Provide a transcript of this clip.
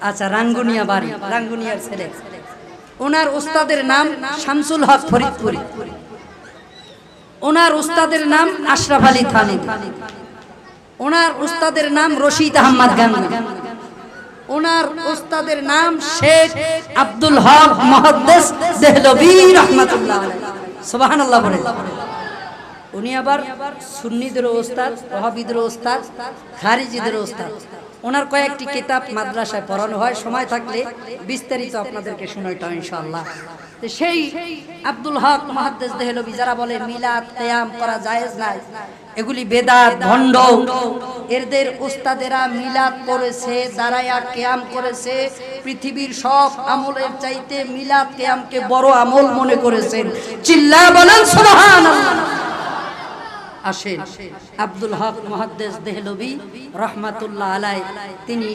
আচ্ছা, রাঙ্গুনিয়া বাড়ি, রাঙ্গুনিয়ার ছেলে। ওনার উস্তাদের নাম শামসুল হক ফরিদপুরি, ওনার উস্তাদের নাম আশরাফ আলী থানি, ওনার উস্তাদের নাম রশিদ আহমদ গাঙ্গুহি, ওনার উস্তাদের নাম শেখ আব্দুল হক মুহাদ্দিস দেহলভী রাহমাতুল্লাহ আলাইহি। সুবহানাল্লাহ বলে। উনি আবার সুন্নিদের উস্তাদ, ওয়াহাবিদের উস্তাদ, খারিজিদের উস্তাদ। ওনার কয়েকটি কিতাব মাদ্রাসায় পড়ানো হয়, সময় থাকলে বিস্তারিত আপনাদেরকে শোনাইতে হয় ইনশাআল্লাহ। তো সেই আব্দুল হক মুহাদ্দিস দেহলভী যারা বলে মিলাদ কিয়াম করা জায়েজ নাই, এগুলি বেদাত ভণ্ড, এদের উস্তাদেরা মিলাদ করেছে, দাঁড়ায়া কিয়াম করেছে, পৃথিবীর সব আমলের চাইতে মিলাদ কিয়ামকে বড় আমল মনে করেছেন। চিল্লায়া বলেন সুবহানাল্লাহ। আসেন, আব্দুল হক মুহাদ্দিস দেহলভী রাহমাতুল্লাহ আলাইহি তিনি